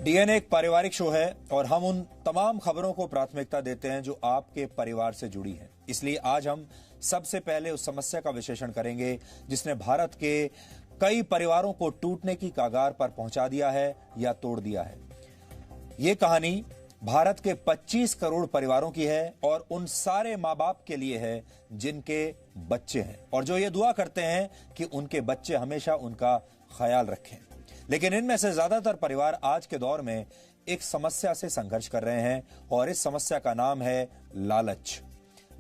DNA एक पारिवारिक show है और हम उन तमाम खबरों को प्राथमिकता देते हैं जो आपके परिवार से जुड़ी हैं। इसलिए आज हम सबसे पहले उस समस्या का विश्लेषण करेंगे जिसने भारत के कई परिवारों को टूटने की कगार पर पहुंचा दिया है या तोड़ दिया है। ये कहानी भारत के 25 करोड़ परिवारों की है और उन सारे मां बाप के लिए है जिनके बच्चे हैं और जो ये दुआ करते हैं कि उनके बच्चे हमेशा उनका ख्याल रखें। लेकिन इनमें से ज्यादातर परिवार आज के दौर में एक समस्या से संघर्ष कर रहे हैं और इस समस्या का नाम है लालच।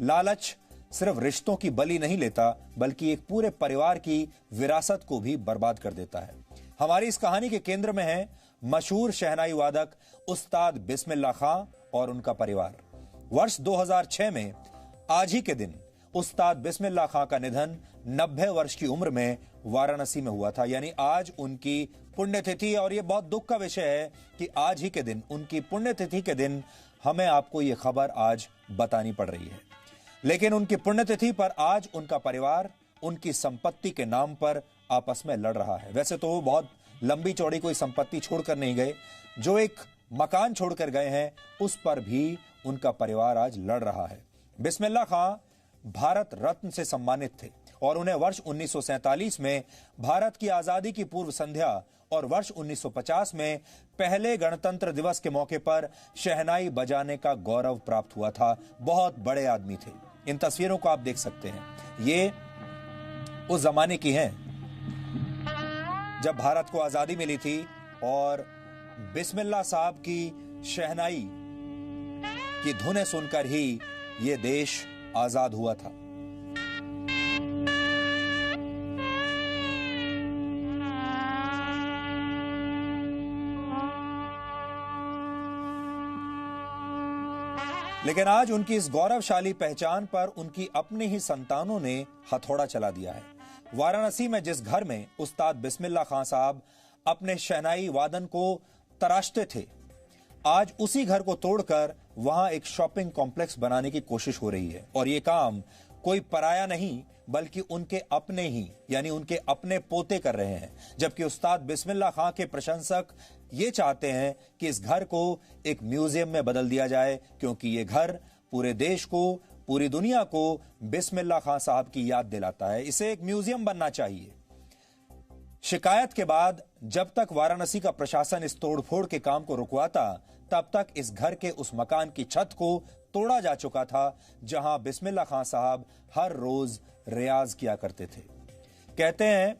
लालच सिर्फ रिश्तों की बलि नहीं लेता बल्कि एक पूरे परिवार की विरासत को भी बर्बाद कर देता है। हमारी इस कहानी के केंद्र में है मशहूर शहनाई वादक उस्ताद बिस्मिल्लाह खां और उनका परिवार। वर्ष 2006 में आज ही के दिन उस्ताद बिस्मिल्लाह खां का निधन 90 वर्ष की उम्र में वाराणसी में हुआ था। यानी आज उनकी पुण्यतिथि और यह बहुत दुख का विषय है कि आज ही के दिन, उनकी पुण्यतिथि के दिन हमें आपको यह खबर आज बतानी पड़ रही है। लेकिन उनकी पुण्यतिथि पर आज उनका परिवार उनकी संपत्ति के नाम पर आपस में लड़ रहा है। वैसे तो वो बहुत लंबी चौड़ी कोई संपत्ति छोड़कर नहीं गए, जो एक मकान छोड़कर गए हैं उस पर भी उनका परिवार आज लड़ रहा है। बिस्मिल्लाह खां भारत रत्न से सम्मानित थे और उन्हें वर्ष 1947 में भारत की आजादी की पूर्व संध्या और वर्ष 1950 में पहले गणतंत्र दिवस के मौके पर शहनाई बजाने का गौरव प्राप्त हुआ था। बहुत बड़े आदमी थे। इन तस्वीरों को आप देख सकते हैं। ये उस जमाने की हैं जब भारत को आजादी मिली थी और बिस्मिल्लाह साहब की शहनाई की धुनें सुनकर ही ये देश आजाद हुआ था। लेकिन आज उनकी इस गौरवशाली पहचान पर उनकी अपने ही संतानों ने हथौड़ा चला दिया है। वाराणसी में जिस घर में उस्ताद बिस्मिल्लाह खां साहब अपने शहनाई वादन को तराशते थे, आज उसी घर को तोड़कर वहां एक शॉपिंग कॉम्प्लेक्स बनाने की कोशिश हो रही है और यह काम कोई पराया नहीं बल्कि उनके अपने ही यानी उनके अपने पोते कर रहे हैं। जबकि उस्ताद बिस्मिल्लाह खां के प्रशंसक ये चाहते हैं कि इस घर को एक म्यूजियम में बदल दिया जाए, क्योंकि ये घर पूरे देश को, पूरी दुनिया को बिस्मिल्लाह खां साहब की याद दिलाता है। इसे एक म्यूजियम बनना चाहिए। शिकायत के बाद जब तक वाराणसी का प्रशासन इस तोड़फोड़ के काम को रुकवाता, तब तक इस घर के उस मकान की छत को तोड़ा जा चुका था जहां बिस्मिल्लाह खां साहब हर रोज रियाज किया करते थे। कहते हैं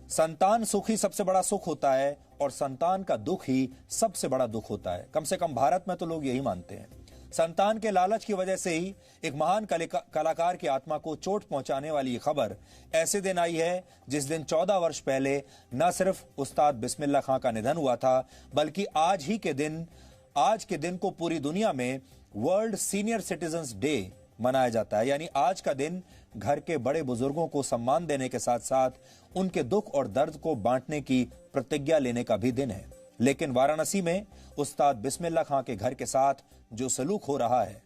संतान सुख ही सबसे बड़ा सुख होता है और संतान का दुख ही सबसे बड़ा दुख होता है। कम से कम भारत में तो लोग यही मानते हैं। संतान के लालच की वजह से ही एक महान कलाकार की आत्मा को चोट पहुंचाने वाली ये खबर ऐसे दिन आई है जिस दिन 14 वर्ष पहले न सिर्फ उस्ताद बिस्मिल्लाह खां का निधन हुआ था, बल्कि आज के दिन को पूरी दुनिया में वर्ल्ड सीनियर सिटीजन्स डे मनाया जाता है। यानी आज का दिन घर के बड़े बुजुर्गों को सम्मान देने के साथ साथ उनके दुख और दर्द को बांटने की प्रतिज्ञा लेने का भी दिन है। लेकिन वाराणसी में उस्ताद बिस्मिल्लाह खां के घर के साथ जो सलूक हो रहा है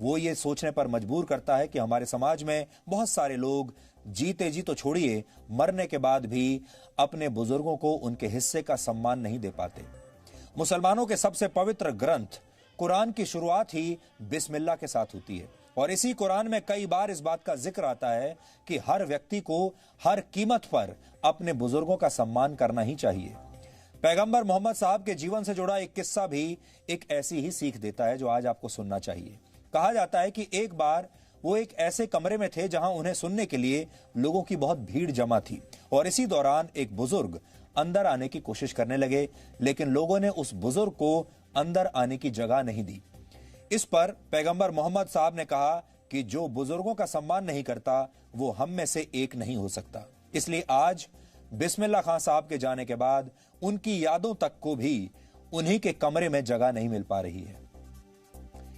वो ये सोचने पर मजबूर करता है कि हमारे समाज में बहुत सारे लोग जीते जी तो छोड़िए, मरने के बाद भी अपने बुजुर्गों को उनके हिस्से का सम्मान नहीं दे पाते। मुसलमानों के सबसे पवित्र ग्रंथ कुरान की शुरुआत ही बिस्मिल्लाह के साथ होती है और इसी कुरान में कई बार इस बात का जिक्र आता है कि हर व्यक्ति को हर कीमत पर अपने बुजुर्गों का सम्मान करना ही चाहिए। पैगंबर मोहम्मद साहब के जीवन से जुड़ा एक किस्सा भी एक ऐसी ही सीख देता है जो आज आपको सुनना चाहिए। कहा जाता है कि एक बार वो एक ऐसे कमरे में थे जहां उन्हें सुनने के लिए लोगों की बहुत भीड़ जमा थी और इसी दौरान एक बुजुर्ग अंदर आने की कोशिश करने लगे, लेकिन लोगों ने उस बुजुर्ग को अंदर आने की जगह नहीं दी। इस पर पैगंबर मोहम्मद साहब ने कहा कि जो बुजुर्गों का सम्मान नहीं करता वो हम में से एक नहीं हो सकता। इसलिए आज बिस्मिल्लाह खां साहब के जाने के बाद उनकी यादों तक को भी उन्हीं के कमरे में जगह नहीं मिल पा रही है।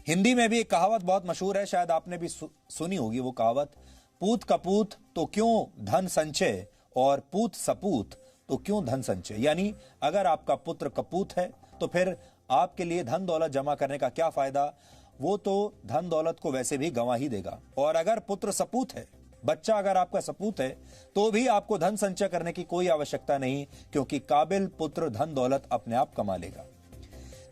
हिंदी में भी एक कहावत बहुत मशहूर है, शायद आपने भी सुनी होगी वो कहावत, पूत कपूत तो क्यों धन संचय और पूत सपूत तो क्यों धन संचय। यानी अगर आपका पुत्र कपूत है तो फिर आपके लिए धन दौलत जमा करने का क्या फायदा, वो तो धन दौलत को वैसे भी गंवा ही देगा। और अगर पुत्र सपूत है, बच्चा अगर आपका सपूत है, तो भी आपको धन संचय करने की कोई आवश्यकता नहीं, क्योंकि काबिल पुत्र धन दौलत अपने आप कमा लेगा।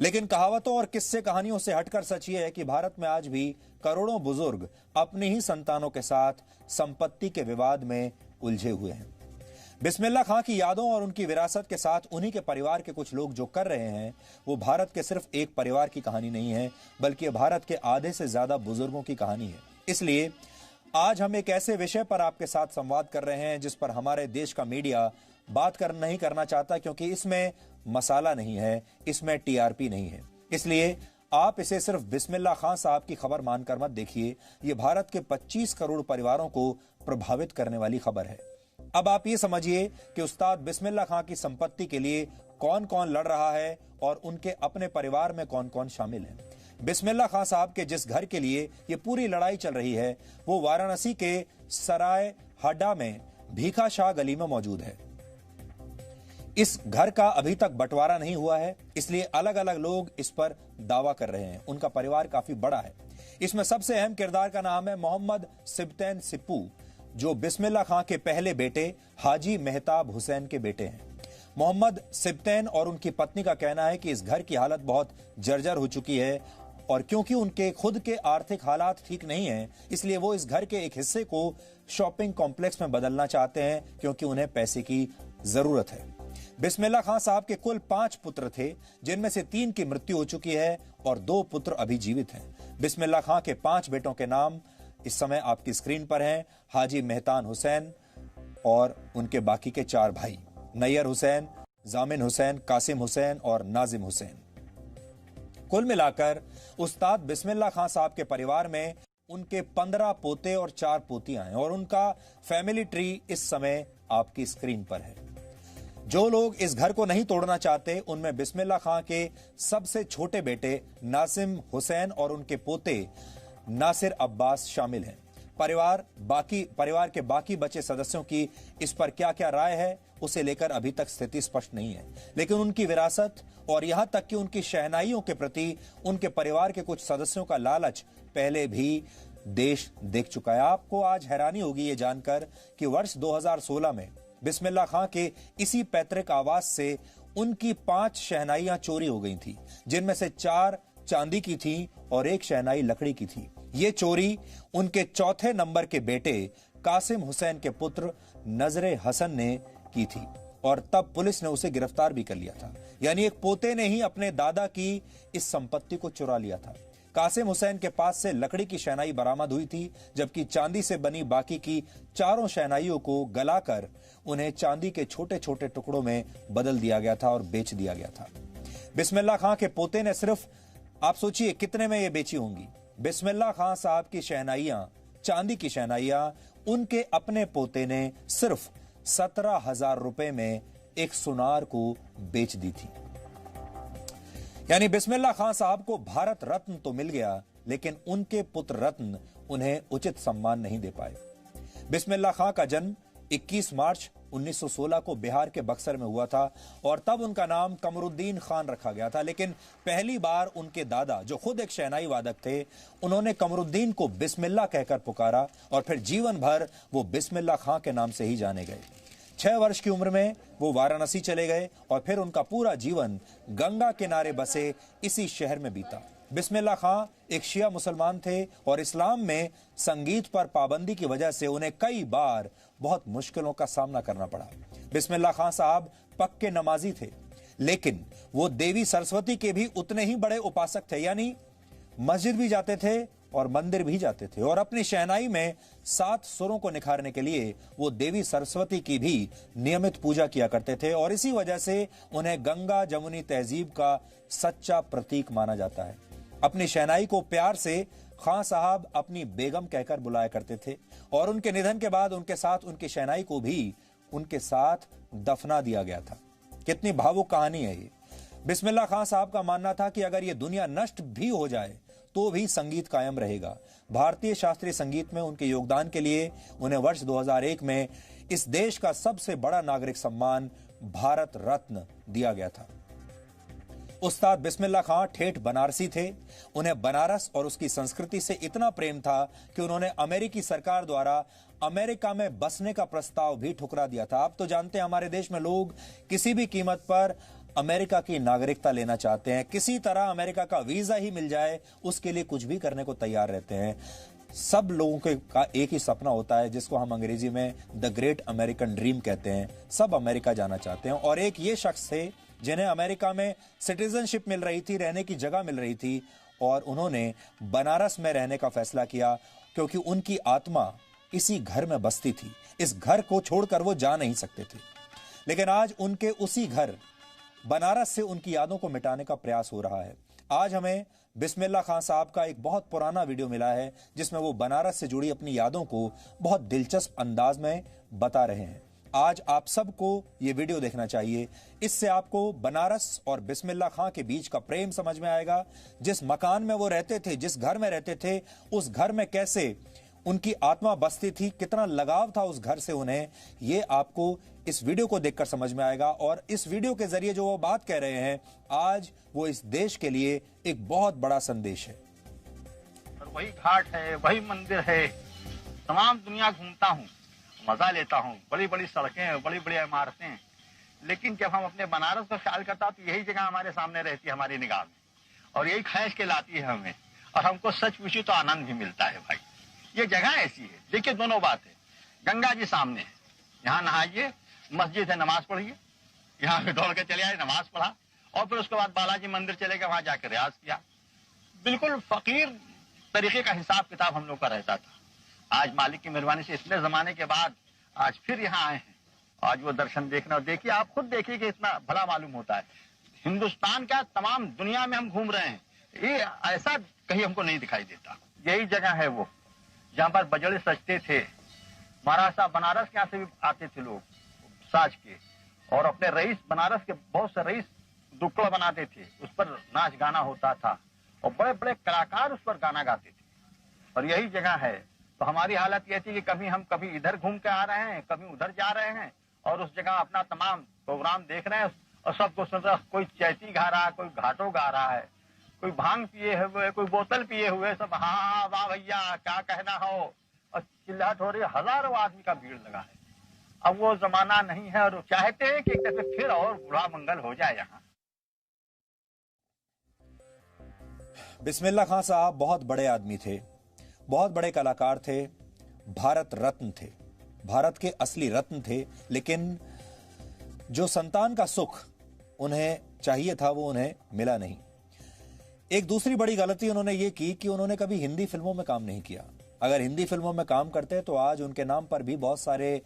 लेकिन कहावतों और किस्से कहानियों से हटकर सच ये है कि भारत में आज भी करोड़ों बुजुर्ग अपनी ही संतानों के साथ संपत्ति के विवाद में उलझे हुए हैं। बिस्मिल्लाह खां की यादों और उनकी विरासत के साथ उन्हीं के परिवार के कुछ लोग जो कर रहे हैं, वो भारत के सिर्फ एक परिवार की कहानी नहीं है, बल्कि भारत के आधे से ज्यादा बुजुर्गों की कहानी है। इसलिए आज हम एक ऐसे विषय पर आपके साथ संवाद कर रहे हैं जिस पर हमारे देश का मीडिया बात नहीं करना चाहता, क्योंकि इसमें मसाला नहीं है, इसमें टीआरपी नहीं है। इसलिए आप इसे सिर्फ बिस्मिल्लाह खां साहब की खबर मानकर मत देखिए। ये भारत के 25 करोड़ परिवारों को प्रभावित करने वाली खबर है। अब आप ये समझिए कि उस्ताद बिस्मिल्लाह खां की संपत्ति के लिए कौन कौन लड़ रहा है और उनके अपने परिवार में कौन कौन शामिल है। बिस्मिल्लाह खां साहब के जिस घर के लिए ये पूरी लड़ाई चल रही है, वो वाराणसी के सराय हड्डा में भीखा शाह गली में मौजूद है। इस घर का अभी तक बंटवारा नहीं हुआ है, इसलिए अलग अलग लोग इस पर दावा कर रहे हैं। उनका परिवार काफी बड़ा है। इसमें सबसे अहम किरदार का नाम है मोहम्मद सिब्तैन सिप्पू, जो बिस्मिल्लाह खां के पहले बेटे हाजी मेहताब हुसैन के बेटे हैं। मोहम्मद सिब्तैन और उनकी पत्नी का कहना है कि इस घर की हालत बहुत जर्जर हो चुकी है, और क्योंकि उनके खुद के आर्थिक हालात ठीक नहीं हैं, इसलिए वो इस घर के एक हिस्से को शॉपिंग कॉम्प्लेक्स में बदलना चाहते हैं, क्योंकि उन्हें पैसे की जरूरत है। बिस्मिल्लाह खां साहब के कुल 5 पुत्र थे, जिनमें से 3 की मृत्यु हो चुकी है और 2 पुत्र अभी जीवित हैं। बिस्मिल्लाह खां के 5 बेटों के नाम इस समय आपकी स्क्रीन पर हैं। हाजी मेहतान हुसैन और उनके बाकी के 4 भाई, नैयर हुसैन, जामिन हुसैन, कासिम हुसैन और नाजिम हुसैन। कुल मिलाकर उस्ताद बिस्मिल्लाह खां साहब के परिवार में उनके 15 पोते और 4 पोतियां हैं, और उनका फैमिली ट्री इस समय आपकी स्क्रीन पर है। जो लोग इस घर को नहीं तोड़ना चाहते, उनमें बिस्मिल्लाह खां के सबसे छोटे बेटे नासिम हुसैन और उनके पोते नासिर अब्बास शामिल हैं। परिवार के बाकी बचे सदस्यों की इस पर क्या क्या राय है, उसे लेकर अभी तक स्थिति स्पष्ट नहीं है। लेकिन उनकी विरासत और यहां तक कि उनकी शहनाइयों के प्रति उनके परिवार के कुछ सदस्यों का लालच पहले भी देश देख चुका है। आपको आज हैरानी होगी ये जानकर कि वर्ष 2016 में बिस्मिल्लाह खां के इसी पैतृक आवास से उनकी 5 शहनाइयां चोरी हो गई थी, जिनमें से 4 चांदी की थी और 1 शहनाई लकड़ी की थी। ये चोरी उनके चौथे नंबर के बेटे कासिम हुसैन के पुत्र नजरे हसन ने की थी, और तब पुलिस ने उसे गिरफ्तार भी कर लिया था। यानी एक पोते ने ही अपने दादा की इस संपत्ति को चुरा लिया था। कासिम हुसैन के पास से लकड़ी की शहनाई बरामद हुई थी, जबकि चांदी से बनी बाकी की 4 शहनाइयों को गलाकर उन्हें चांदी के छोटे छोटे टुकड़ों में बदल दिया गया था और बेच दिया गया था। बिस्मिल्लाह खां के पोते ने सिर्फ, आप सोचिए कितने में ये बेची होंगी। बिस्मिल्लाह खां साहब की शहनाइयां, चांदी की शहनाइयां, उनके अपने पोते ने सिर्फ 17,000 रुपए में एक सुनार को बेच दी थी। यानी बिस्मिल्लाह खां साहब को भारत रत्न तो मिल गया, लेकिन उनके पुत्र रत्न उन्हें उचित सम्मान नहीं दे पाए। बिस्मिल्लाह खां का जन्म 21 मार्च 1916 को बिहार के बक्सर में हुआ था, और तब उनका नाम कमरुद्दीन खान रखा गया था। लेकिन पहली बार उनके दादा, जो खुद एक शहनाई वादक थे, उन्होंने कमरुद्दीन को बिस्मिल्लाह कहकर पुकारा, और फिर जीवन भर वो बिस्मिल्लाह खां के नाम से ही जाने गए। 6 वर्ष की उम्र में वो वाराणसी चले गए, और फिर उनका पूरा जीवन गंगा किनारे बसे इसी शहर में बीता। बिस्मिल्लाह खां एक शिया मुसलमान थे, और इस्लाम में संगीत पर पाबंदी की वजह से उन्हें कई बार बहुत मुश्किलों का सामना करना पड़ा। बिस्मिल्लाह खां साहब पक्के नमाजी थे, लेकिन वो देवी सरस्वती के भी उतने ही बड़े उपासक थे। यानी मस्जिद भी जाते थे और मंदिर भी जाते थे, और अपनी शहनाई में 7 सुरों को निखारने के लिए वो देवी सरस्वती की भी नियमित पूजा किया करते थे, और इसी वजह से उन्हें गंगा जमुनी तहजीब का सच्चा प्रतीक माना जाता है। अपनी शहनाई को प्यार से खां साहब अपनी बेगम कहकर बुलाया करते थे, और उनके निधन के बाद उनके साथ उनकी शहनाई को भी उनके साथ दफना दिया गया था। कितनी भावुक कहानी है ये। बिस्मिल्लाह खां साहब का मानना था कि अगर ये दुनिया नष्ट भी हो जाए तो भी संगीत कायम रहेगा। भारतीय शास्त्रीय संगीत में उनके योगदान के लिए उन्हें वर्ष 2001 में इस देश का सबसे बड़ा नागरिक सम्मान भारत रत्न दिया गया था। उस्ताद बिस्मिल्लाह खां ठेठ बनारसी थे। उन्हें बनारस और उसकी संस्कृति से इतना प्रेम था कि उन्होंने अमेरिकी सरकार द्वारा अमेरिका में बसने का प्रस्ताव भी ठुकरा दिया था। आप तो जानते हैं हमारे देश में लोग किसी भी कीमत पर अमेरिका की नागरिकता लेना चाहते हैं, किसी तरह अमेरिका का वीजा ही मिल जाए उसके लिए कुछ भी करने को तैयार रहते हैं। सब लोगों के का एक ही सपना होता है जिसको हम अंग्रेजी में द ग्रेट अमेरिकन ड्रीम कहते हैं। सब अमेरिका जाना चाहते हैं और एक ये शख्स थे जिन्हें अमेरिका में सिटीजनशिप मिल रही थी, रहने की जगह मिल रही थी और उन्होंने बनारस में रहने का फैसला किया क्योंकि उनकी आत्मा इसी घर में बसती थी। इस घर को छोड़कर वो जा नहीं सकते थे। लेकिन आज उनके उसी घर बनारस से उनकी यादों को मिटाने का प्रयास हो रहा है। आज हमें बिस्मिल्लाह खान साहब का एक बहुत पुराना वीडियो मिला है जिसमें वो बनारस से जुड़ी अपनी यादों को बहुत दिलचस्प अंदाज में बता रहे हैं। आज आप सबको ये वीडियो देखना चाहिए। इससे आपको बनारस और बिस्मिल्लाह खां के बीच का प्रेम समझ में आएगा। जिस मकान में वो रहते थे, जिस घर में रहते थे, उस घर में कैसे उनकी आत्मा बसती थी, कितना लगाव था उस घर से उन्हें, ये आपको इस वीडियो को देखकर समझ में आएगा। और इस वीडियो के जरिए जो वो बात कह रहे हैं, आज वो इस देश के लिए एक बहुत बड़ा संदेश है। और वही घाट है, वही मंदिर है, तमाम दुनिया घूमता हूँ, मजा लेता हूँ, बड़ी बड़ी सड़कें, बड़ी बड़ी इमारतें, लेकिन जब हम अपने बनारस का ख्याल करता तो यही जगह हमारे सामने रहती है, हमारी निगाह में, और यही खींच के लाती है हमें, और हमको सच पूछी तो आनंद भी मिलता है। भाई ये जगह ऐसी है। देखिए दोनों बात है, गंगा जी सामने है, यहाँ नहाइए, मस्जिद है, नमाज पढ़िए, यहाँ पे दौड़ के चले आए, नमाज पढ़ा, और फिर उसके बाद बालाजी मंदिर चले गए, वहां जाकर रियाज किया। बिल्कुल फकीर तरीके का हिसाब किताब हम लोग का रहता था। आज मालिक की मेहरबानी से इतने जमाने के बाद आज फिर यहाँ आए हैं, आज वो दर्शन देखना। और देखिए, आप खुद देखिए कि इतना भला मालूम होता है। हिंदुस्तान का तमाम दुनिया में हम घूम रहे हैं, ये ऐसा कहीं हमको नहीं दिखाई देता। यही जगह है वो जहाँ पर बजड़े सजते थे। महाराज साहब बनारस के यहाँ से भी आते थे लोग साज के, और अपने रईस, बनारस के बहुत से रईस दुक्कड़ बनाते थे, उस पर नाच गाना होता था और बड़े बड़े कलाकार उस पर गाना गाते थे। और यही जगह है। तो हमारी हालत ये थी कि कभी इधर घूम के आ रहे हैं, कभी उधर जा रहे हैं, और उस जगह अपना तमाम प्रोग्राम देख रहे हैं और सबको सुन रहा। कोई चैती गा रहा है, कोई घाटो गा रहा है, कोई भांग पिए हुए, कोई बोतल पिए हुए, सब हाँ वाह भैया क्या कहना हो, और चिल्लाहट हो रही है। हजारों आदमी का भीड़ लगा है। अब वो जमाना नहीं है और चाहते हैं कि एक तरह फिर और बुरा मंगल हो जाए यहाँ। बिस्मिल्लाह खां साहब बहुत बड़े आदमी थे, बहुत बड़े कलाकार थे, भारत रत्न थे, भारत के असली रत्न थे। लेकिन जो संतान का सुख उन्हें चाहिए था वो उन्हें मिला नहीं। एक दूसरी बड़ी गलती उन्होंने ये की कि उन्होंने कभी हिंदी फिल्मों में काम नहीं किया। अगर हिंदी फिल्मों में काम करते तो आज उनके नाम पर भी बहुत सारे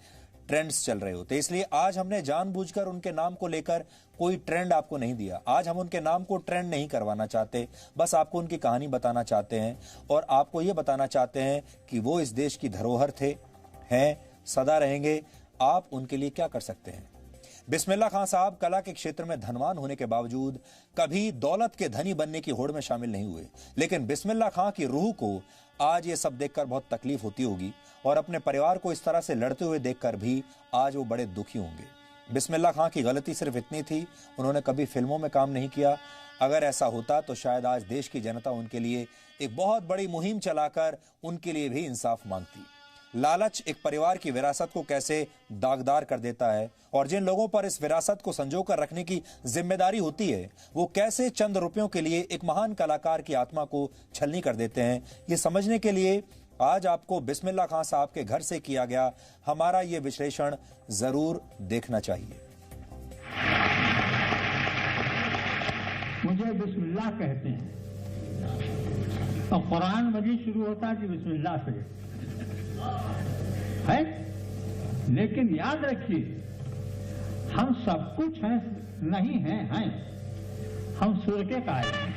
ट्रेंड्स चल रहे होते। इसलिए आज हमने जानबूझकर उनके नाम को लेकर कोई ट्रेंड आपको नहीं दिया। आज हम उनके नाम को ट्रेंड नहीं करवाना चाहते, बस आपको उनकी कहानी बताना चाहते हैं और आपको यह बताना चाहते हैं कि वो इस देश की धरोहर थे, हैं, सदा रहेंगे। आप उनके लिए क्या कर सकते हैं। बिस्मिल्लाह खां साहब कला के क्षेत्र में धनवान होने के बावजूद कभी दौलत के धनी बनने की होड़ में शामिल नहीं हुए। लेकिन बिस्मिल्लाह खां की रूह को आज ये सब देखकर बहुत तकलीफ होती होगी और अपने परिवार को इस तरह से लड़ते हुए देखकर भी आज वो बड़े दुखी होंगे। बिस्मिल्लाह खां की गलती सिर्फ इतनी थी, उन्होंने कभी फिल्मों में काम नहीं किया। अगर ऐसा होता तो शायद आज देश की जनता उनके लिए एक बहुत बड़ी मुहिम चलाकर उनके लिए भी इंसाफ मांगती। लालच एक परिवार की विरासत को कैसे दागदार कर देता है और जिन लोगों पर इस विरासत को संजोकर रखने की जिम्मेदारी होती है वो कैसे चंद रुपयों के लिए एक महान कलाकार की आत्मा को छलनी कर देते हैं, ये समझने के लिए आज आपको बिस्मिल्लाह खां साहब के घर से किया गया हमारा ये विश्लेषण जरूर देखना चाहिए। मुझे बिस्मिल्लाह कहते हैं और कुरान मजीद शुरू होता है कि बिस्मिल्लाह से है। लेकिन याद रखिए, हम सब कुछ हैं नहीं हैं, हम सूर्य के कायल हैं।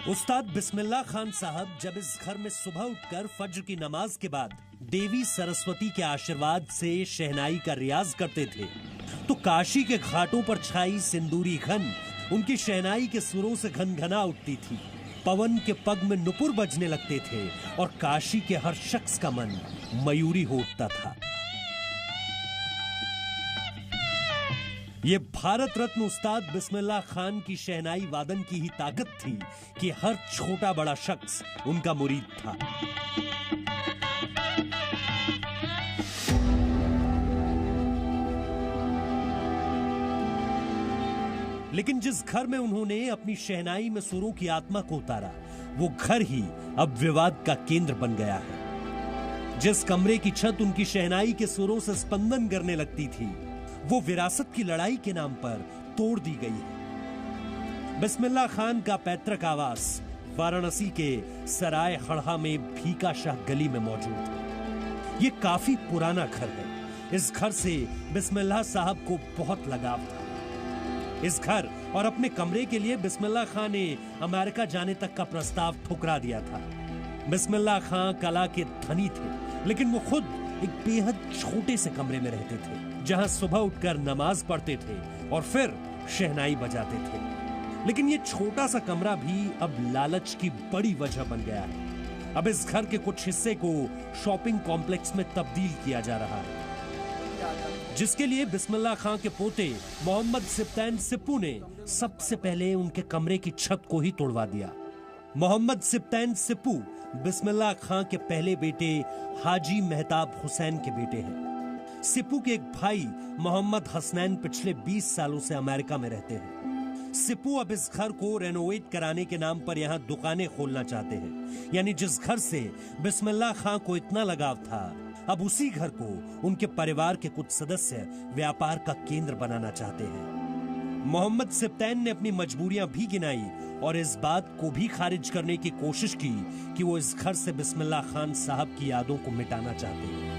उस्ताद बिस्मिल्लाह खान साहब जब इस घर में सुबह उठकर फज्र की नमाज के बाद देवी सरस्वती के आशीर्वाद से शहनाई का रियाज करते थे तो काशी के घाटों पर छाई सिंदूरी घन उनकी शहनाई के सुरों से घनघना उठती थी। पवन के पग में नुपुर बजने लगते थे और काशी के हर शख्स का मन मयूरी हो उठता था। ये भारत रत्न उस्ताद बिस्मिल्लाह खान की शहनाई वादन की ही ताकत थी कि हर छोटा बड़ा शख्स उनका मुरीद था। लेकिन जिस घर में उन्होंने अपनी शहनाई में सुरों की आत्मा को उतारा, वो घर ही अब विवाद का केंद्र बन गया है। जिस कमरे की छत उनकी शहनाई के सुरों से स्पंदन करने लगती थी, वो विरासत की लड़ाई के नाम पर तोड़ दी गई है। बिस्मिल्लाह खान का पैतृक आवास वाराणसी के सराय खड़हा में भीका शाह गली में मौजूद है। ये काफी पुराना घर है। इस घर से बिस्मिल्लाह साहब को बहुत लगाव था। इस घर और अपने कमरे के लिए बिस्मिल्लाह खान ने अमेरिका जाने तक का प्रस्ताव ठुकरा दिया था। बिस्मिल्लाह खान कला के धनी थे, लेकिन वो खुद एक बेहद छोटे से कमरे में रहते थे, जहां सुबह उठकर नमाज पढ़ते थे और फिर शहनाई बजाते थे। लेकिन ये छोटा सा कमरा भी अब लालच की बड़ी वजह बन गया है। अब इस घर के कुछ हिस्से को शॉपिंग कॉम्प्लेक्स में तब्दील किया जा रहा है, जिसके लिए बिस्मिल्लाह खान के पोते मोहम्मद सिप्तैन सिप्पू ने सबसे पहले उनके कमरे की छत को ही तोड़वा दिया। मोहम्मद सिप्तैन सिप्पू बिस्मिल्लाह खान के पहले बेटे हाजी मेहताब हुसैन के बेटे हैं। सिप्पू के एक भाई मोहम्मद हसनैन पिछले 20 सालों से अमेरिका में रहते हैं। सिप्पू अब इस घर को रेनोवेट कराने के नाम पर यहाँ दुकानें खोलना चाहते हैं। यानी जिस घर से बिस्मिल्लाह खान को इतना लगाव था, अब उसी घर को उनके परिवार के कुछ सदस्य व्यापार का केंद्र बनाना चाहते हैं। मोहम्मद सिप्तैन ने अपनी मजबूरियां भी गिनाई और इस बात को भी खारिज करने की कोशिश की कि वो इस घर से बिस्मिल्लाह खान साहब की यादों को मिटाना चाहते हैं।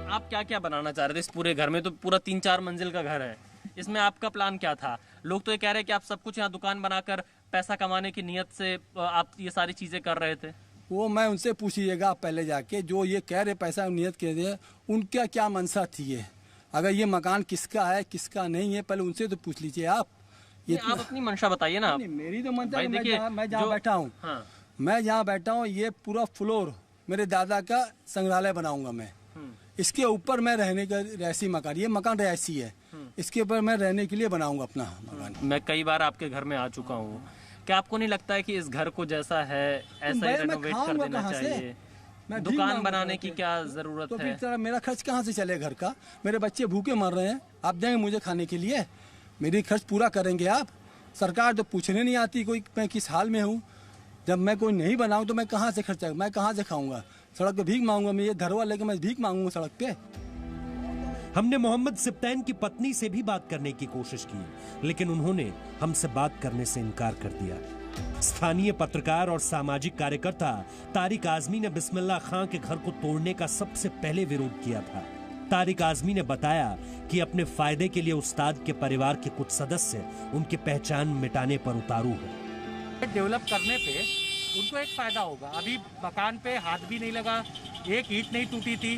आप क्या क्या बनाना चाह रहे थे इस पूरे घर में? तो पूरा 3-4 मंजिल का घर है, इसमें आपका प्लान क्या था? लोग तो ये कह रहे हैं कि आप सब कुछ यहाँ दुकान बनाकर पैसा कमाने की नीयत से आप ये सारी चीजें कर रहे थे। वो मैं उनसे पूछिएगा पहले जाके, जो ये कह रहे पैसा नियत के रहे, उनका क्या मनसा थी ये? अगर ये मकान किसका है किसका नहीं है, पहले उनसे तो पूछ लीजिए आप। ये आप अपनी मंशा बताइए ना। मेरी तो मनसा, मैं जहाँ बैठा हूँ, हाँ। मैं जहाँ बैठा हूँ ये पूरा फ्लोर मेरे दादा का संग्रहालय बनाऊंगा मैं। इसके ऊपर मैं रहने का रहायशी मकान, ये मकान रहायशी है, इसके ऊपर मैं रहने के लिए बनाऊंगा अपना मकान। मैं कई बार आपके घर में आ चुका हूँ, क्या आपको नहीं लगता है कि इस घर को जैसा है ऐसा ही रेनोवेट कर देना चाहिए? दुकान बनाने की क्या जरूरत है? फिर मेरा खर्च कहाँ से चले घर का? मेरे बच्चे भूखे मर रहे हैं, आप देंगे मुझे खाने के लिए? मेरी खर्च पूरा करेंगे आप? सरकार तो पूछने नहीं आती कोई मैं किस हाल में हूँ। जब मैं कोई नहीं बनाऊँ तो मैं कहाँ से खर्चा, मैं कहाँ से खाऊंगा? सड़क पे भीख मांगूंगा मैं, ये धरवा लेके मैं भीख मांगूंगा सड़क पे। हमने मोहम्मद सिप्तैन की पत्नी से भी बात करने की कोशिश की, लेकिन उन्होंने हमसे बात करने से इनकार कर दिया। स्थानीय पत्रकार और सामाजिक कार्यकर्ता तारिक आजमी ने बिस्मिल्लाह खान के घर को तोड़ने का सबसे पहले विरोध किया था। तारिक आजमी ने बताया कि अपने फायदे के लिए उस्ताद के परिवार के कुछ सदस्य उनकी पहचान मिटाने पर उतारू है। डेवलप करने पे उनको एक फायदा होगा। अभी मकान पे हाथ भी नहीं लगा, एक ईंट नहीं टूटी थी।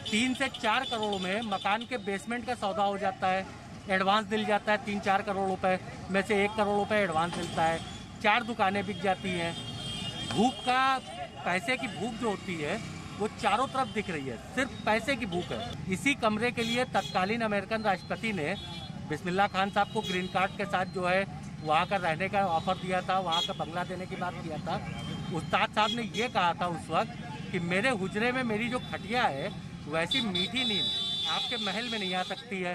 3 से 4 करोड़ में मकान के बेसमेंट का सौदा हो जाता है, एडवांस दिल जाता है 3-4 करोड़ रुपए में से 1 करोड़ रुपए एडवांस मिलता है, 4 दुकानें बिक जाती हैं। भूख का, पैसे की भूख जो होती है वो चारों तरफ दिख रही है, सिर्फ पैसे की भूख है। इसी कमरे के लिए तत्कालीन अमेरिकन राष्ट्रपति ने बिस्मिल्लाह खान साहब को ग्रीन कार्ड के साथ जो है वहाँ का रहने का ऑफर दिया था, वहाँ का बंगला देने की बात किया था। उस्ताद साहब ने ये कहा था उस वक्त कि मेरे हुजरे में मेरी जो खटिया है वैसी मीठी नींद आपके महल में नहीं आ सकती है।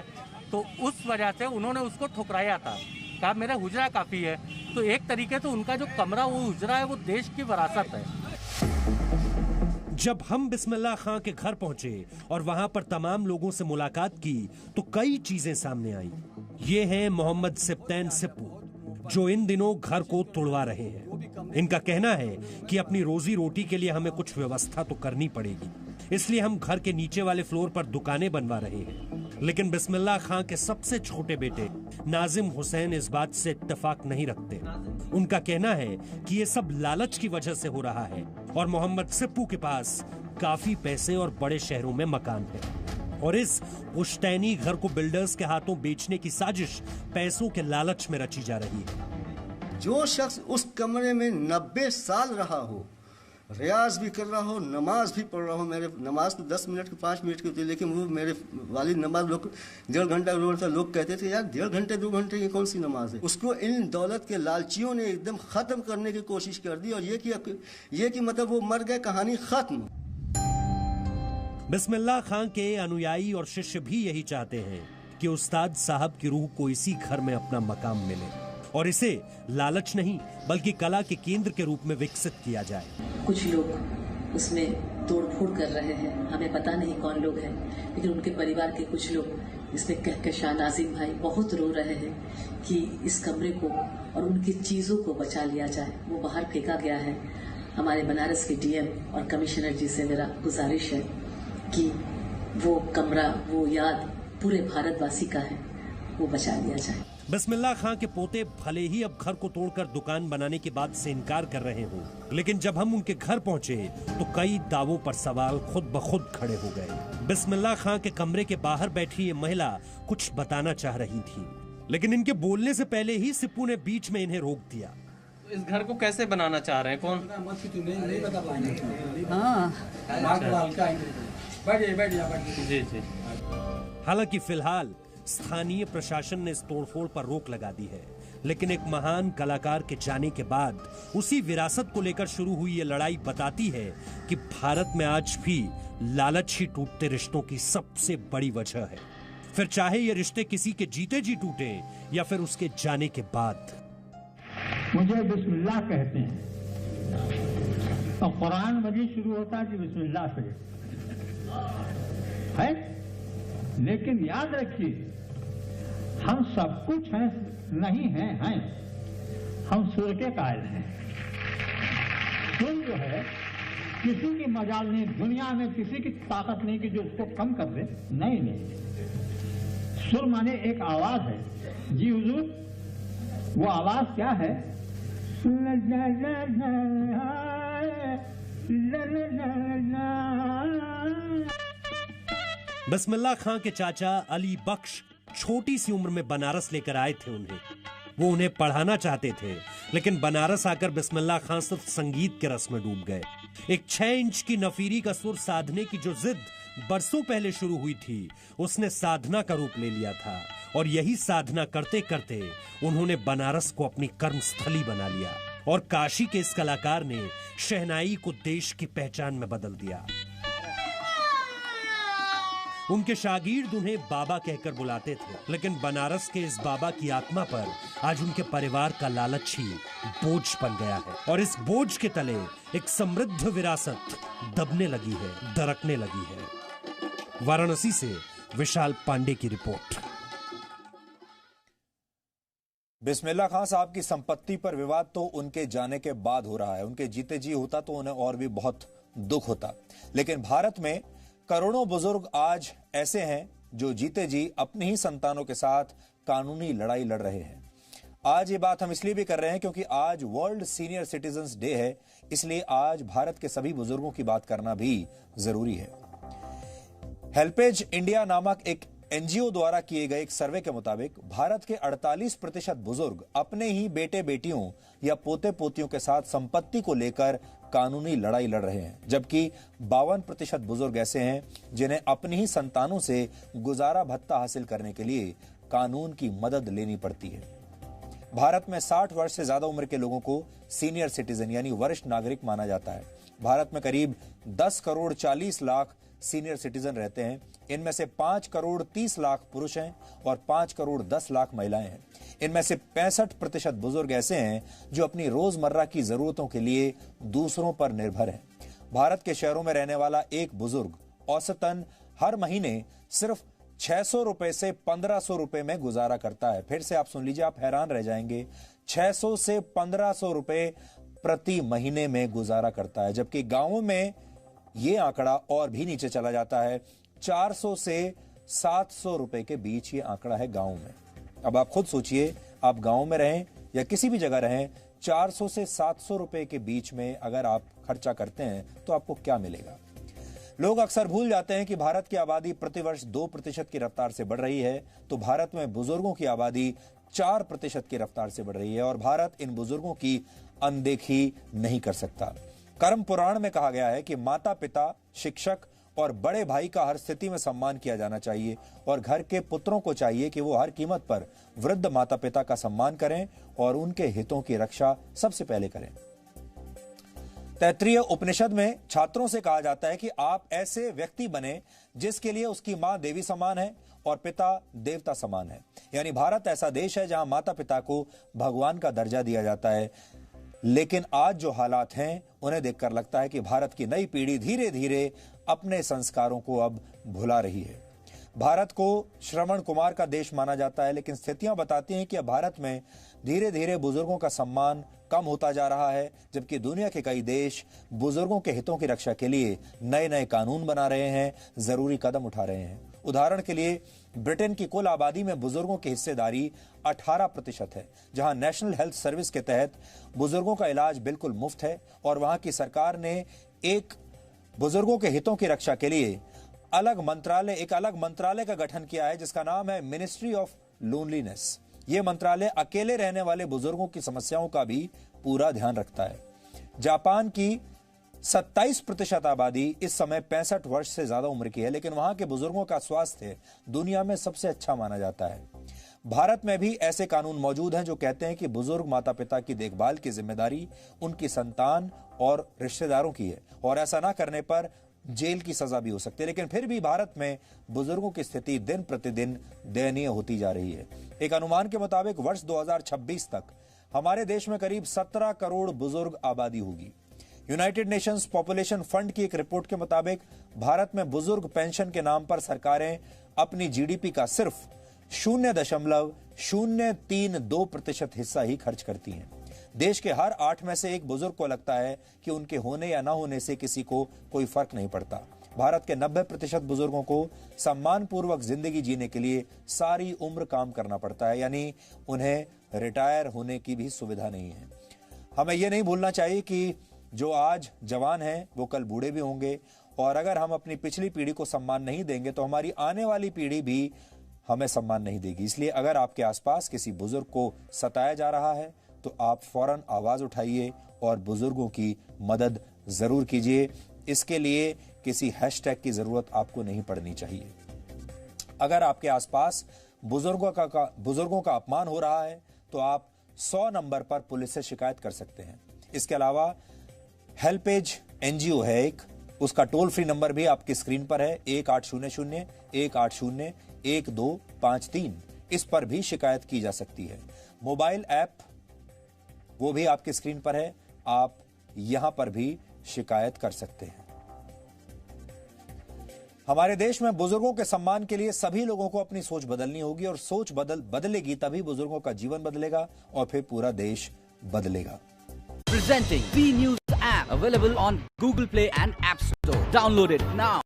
तो उस वजह से उन्होंने उसको ठुकराया था, कहा मेरा हुजरा काफ़ी है। तो एक तरीके से उनका जो कमरा वो हुजरा है वो देश की विरासत है। जब हम बिस्मिल्लाह खान के घर पहुंचे और वहां पर तमाम लोगों से मुलाकात की तो कई चीजें सामने आई। ये हैं मोहम्मद सिप्तैन सिप्पू, जो इन दिनों घर को तोड़वा रहे हैं। इनका कहना है कि अपनी रोजी रोटी के लिए हमें कुछ व्यवस्था तो करनी पड़ेगी, इसलिए हम घर के नीचे वाले फ्लोर पर दुकानें बनवा रहे हैं। लेकिन बिस्मिल्लाह खान के सबसे छोटे बेटे नाजिम हुसैन इस बात से इत्तेफाक नहीं रखते। उनका कहना है कि ये सब लालच की वजह से हो रहा है और मोहम्मद सिप्पू के पास काफी पैसे और बड़े शहरों में मकान है और इस पुश्तैनी घर को बिल्डर्स के हाथों बेचने की साजिश पैसों के लालच में रची जा रही है। जो शख्स उस कमरे में 90 साल रहा हो, रियाज भी कर रहा हो, नमाज भी पढ़ रहा हो। मेरे नमाज तो 10 मिनट की 5 मिनट की होती है, लेकिन वो मेरे वालिद नमाज लोग 1.5 घंटा रोज लोग कहते थे यार 1.5 घंटे 2 घंटे की कौन सी नमाज है। उसको इन दौलत के लालचियों ने एकदम ख़त्म करने की कोशिश कर दी और ये कि मतलब वो मर गए, कहानी ख़त्म। बिस्मिल्लाह खां के अनुयायी और शिष्य भी यही चाहते हैं कि उस्ताद साहब की रूह को इसी घर में अपना मकाम मिले और इसे लालच नहीं बल्कि कला के केंद्र के रूप में विकसित किया जाए। कुछ लोग उसमें तोड़फोड़ कर रहे हैं, हमें पता नहीं कौन लोग हैं, लेकिन उनके परिवार के कुछ लोग इसमें कहकशां नाजिम भाई बहुत रो रहे हैं कि इस कमरे को और उनकी चीजों को बचा लिया जाए। वो बाहर फेंका गया है। हमारे बनारस के डीएम और कमिश्नर जी से मेरा गुजारिश है कि वो कमरा, वो याद पूरे भारतवासी का है, वो बचा लिया जाए। बिस्मिल्लाह खां के पोते भले ही अब घर को तोड़कर दुकान बनाने की बात से इनकार कर रहे हों, लेकिन जब हम उनके घर पहुंचे तो कई दावों पर सवाल खुद ब खुद खड़े हो गए। बिस्मिल्लाह खां के कमरे के बाहर बैठी ये महिला कुछ बताना चाह रही थी, लेकिन इनके बोलने से पहले ही सिप्पू ने बीच में इन्हें रोक दिया। तो इस घर को कैसे बनाना चाह रहे हैं, कौन? जी जी। हालांकि फिलहाल स्थानीय प्रशासन ने इस तोड़फोड़ पर रोक लगा दी है, लेकिन एक महान कलाकार के जाने के बाद उसी विरासत को लेकर शुरू हुई ये लड़ाई बताती है कि भारत में आज भी लालच ही टूटते रिश्तों की सबसे बड़ी वजह है, फिर चाहे ये रिश्ते किसी के जीते जी टूटे या फिर उसके जाने के बाद। मुझे बिस्मिल्लाह कहते हैं और कुरान मजीद शुरू होता है कि बिस्मिल्लाह से है, लेकिन याद रखिए हम सब कुछ हैं नहीं हैं, हम सुर के कायल हैं। सुर जो है किसी की मजाल नहीं, दुनिया में किसी की ताकत नहीं कि जो उसको कम कर दे। नहीं, सुर माने एक आवाज है। जी हुजूर, वो आवाज क्या है? बिस्मिल्लाह खां के चाचा अली बख्श छोटी सी उम्र में बनारस लेकर आए थे उन्हें। वो उन्हें पढ़ाना चाहते थे, लेकिन बनारस आकर बिस्मिल्लाह खां सिर्फ संगीत के रस में डूब गए। एक 6 इंच की नफीरी का सुर साधने की जो जिद बरसों पहले शुरू हुई थी, उसने साधना का रूप ले लिया था और यही साधना करते करते उन्होंने बनारस को अपनी कर्मस्थली बना लिया और काशी के इस कलाकार ने शहनाई को देश की पहचान में बदल दिया। उनके शागिर्द उन्हें बाबा कहकर बुलाते थे, लेकिन बनारस के इस बाबा की आत्मा पर आज उनके परिवार का लालच ही बोझ बन गया है और इस बोझ के तले एक समृद्ध विरासत दबने लगी है, दरकने लगी है। वाराणसी से विशाल पांडे की रिपोर्ट। बिस्मिल्लाह खां साहब की संपत्ति पर विवाद तो उनके जाने के बाद हो रहा है। उनके जीते जी होता तो उन्हें और भी बहुत दुख होता, लेकिन भारत में करोड़ों बुजुर्ग आज ऐसे हैं जो जीते जी अपनी ही संतानों के साथ कानूनी लड़ाई लड़ रहे हैं। आज ये बात हम इसलिए भी कर रहे हैं क्योंकि आज वर्ल्ड सीनियर सिटीजन्स डे है, इसलिए आज भारत के सभी बुजुर्गों की बात करना भी जरूरी है। हेल्पेज इंडिया नामक एक एनजीओ द्वारा किए गए एक सर्वे के मुताबिक भारत के 48% बुजुर्ग अपने ही बेटे बेटियों या पोते पोतियों के साथ संपत्ति को लेकर कानूनी लड़ाई लड़ रहे हैं, जबकि 52% बुजुर्ग ऐसे हैं जिन्हें अपनी ही संतानों से गुजारा भत्ता हासिल करने के लिए कानून की मदद लेनी पड़ती है। भारत में 60 वर्ष से ज्यादा उम्र के लोगों को सीनियर सिटीजन यानी वरिष्ठ नागरिक माना जाता है। भारत में करीब 10 करोड़ 40 लाख सीनियर सिटीजन रहते हैं। इनमें से 5 करोड़ 30 लाख पुरुष हैं और 5 करोड़ 10 लाख महिलाएं हैं। इनमें से 65% बुजुर्ग ऐसे हैं जो अपनी रोजमर्रा की जरूरतों के लिए दूसरों पर निर्भर हैं। भारत के शहरों में रहने वाला एक बुजुर्ग औसतन हर महीने सिर्फ 600 रुपए से 1500 रुपए में गुजारा करता है। फिर से आप सुन लीजिए, आप हैरान रह जाएंगे। 600 से 1500 रुपए प्रति महीने में गुजारा करता है, जबकि गांवों में यह आंकड़ा और भी नीचे चला जाता है। 400 से 700 रुपए के बीच ये आंकड़ा है गांव में। अब आप खुद सोचिए, आप गांव में रहें या किसी भी जगह रहें, 400 से 700 रुपए के बीच में अगर आप खर्चा करते हैं तो आपको क्या मिलेगा। लोग अक्सर भूल जाते हैं कि भारत की आबादी प्रतिवर्ष 2% की रफ्तार से बढ़ रही है, तो भारत में बुजुर्गों की आबादी 4% की रफ्तार से बढ़ रही है और भारत इन बुजुर्गों की अनदेखी नहीं कर सकता। कर्म पुराण में कहा गया है कि माता पिता, शिक्षक और बड़े भाई का हर स्थिति में सम्मान किया जाना चाहिए और घर के पुत्रों को चाहिए कि वो हर कीमत पर वृद्ध माता पिता का सम्मान करें और उनके हितों की रक्षा सबसे पहले करें। तैत्तिरीय उपनिषद में छात्रों से कहा जाता है कि आप ऐसे व्यक्ति बने जिसके लिए उसकी मां देवी समान है और पिता देवता समान है। यानी भारत ऐसा देश है जहां माता पिता को भगवान का दर्जा दिया जाता है। लेकिन आज जो हालात हैं उन्हें देखकर लगता है कि भारत की नई पीढ़ी धीरे धीरे अपने संस्कारों को अब भुला रही है। भारत को श्रवण कुमार का देश माना जाता है, लेकिन स्थितियां बताती हैं कि अब भारत में धीरे धीरे बुजुर्गों का सम्मान कम होता जा रहा है, जबकि दुनिया के कई देश बुजुर्गों के हितों की रक्षा के लिए नए नए कानून बना रहे हैं, जरूरी कदम उठा रहे हैं। उदाहरण के लिए ब्रिटेन की कुल आबादी में बुजुर्गों की हिस्सेदारी 18% है, जहां नेशनल हेल्थ सर्विस के तहत बुजुर्गों का इलाज बिल्कुल मुफ्त है और वहां की सरकार ने एक बुजुर्गों के हितों की रक्षा के लिए एक अलग मंत्रालय का गठन किया है जिसका नाम है मिनिस्ट्री ऑफ लोनलीनेस। यह मंत्रालय अकेले रहने वाले बुजुर्गों की समस्याओं का भी पूरा ध्यान रखता है। जापान की 27% आबादी इस समय 65 वर्ष से ज्यादा उम्र की है, लेकिन वहां के बुजुर्गों का स्वास्थ्य दुनिया में सबसे अच्छा माना जाता है। भारत में भी ऐसे कानून मौजूद हैं जो कहते हैं कि बुजुर्ग माता पिता की देखभाल की जिम्मेदारी उनकी संतान और रिश्तेदारों की है और ऐसा ना करने पर जेल की सजा भी हो सकती है। लेकिन फिर भी भारत में बुजुर्गों की स्थिति दिन प्रतिदिन दयनीय होती जा रही है। एक अनुमान के मुताबिक वर्ष 2026 तक हमारे देश में करीब 17 करोड़ बुजुर्ग आबादी होगी। यूनाइटेड नेशंस पॉपुलेशन फंड की एक रिपोर्ट के मुताबिक भारत में बुजुर्ग पेंशन के नाम पर सरकारें अपनी जीडीपी का सिर्फ 0.032% हिस्सा ही खर्च करती हैं। देश के हर 8 में से एक बुजुर्ग को लगता है कि उनके होने या ना होने से किसी को कोई फर्क नहीं पड़ता। भारत के 90% बुजुर्गों को सम्मानपूर्वक जिंदगी जीने के लिए सारी उम्र काम करना पड़ता है, यानी उन्हें रिटायर होने की भी सुविधा नहीं है। हमें यह नहीं भूलना चाहिए कि जो आज जवान हैं वो कल बूढ़े भी होंगे और अगर हम अपनी पिछली पीढ़ी को सम्मान नहीं देंगे तो हमारी आने वाली पीढ़ी भी हमें सम्मान नहीं देगी। इसलिए अगर आपके आसपास किसी बुजुर्ग को सताया जा रहा है तो आप फौरन आवाज उठाइए और बुजुर्गों की मदद जरूर कीजिए। इसके लिए किसी हैशटैग की जरूरत आपको नहीं पड़नी चाहिए। अगर आपके आसपास बुजुर्गों का अपमान हो रहा है तो आप 100 नंबर पर पुलिस से शिकायत कर सकते हैं। इसके अलावा हेल्पेज एनजीओ है एक, उसका टोल फ्री नंबर भी आपकी स्क्रीन पर है 1800-180-1253। इस पर भी शिकायत की जा सकती है। मोबाइल ऐप वो भी आपकी स्क्रीन पर है, आप यहां पर भी शिकायत कर सकते हैं। हमारे देश में बुजुर्गों के सम्मान के लिए सभी लोगों को अपनी सोच बदलनी होगी और सोच बदलेगी तभी बुजुर्गों का जीवन बदलेगा और फिर पूरा देश बदलेगा। Presenting V News app available on Google Play and App Store. Download it now.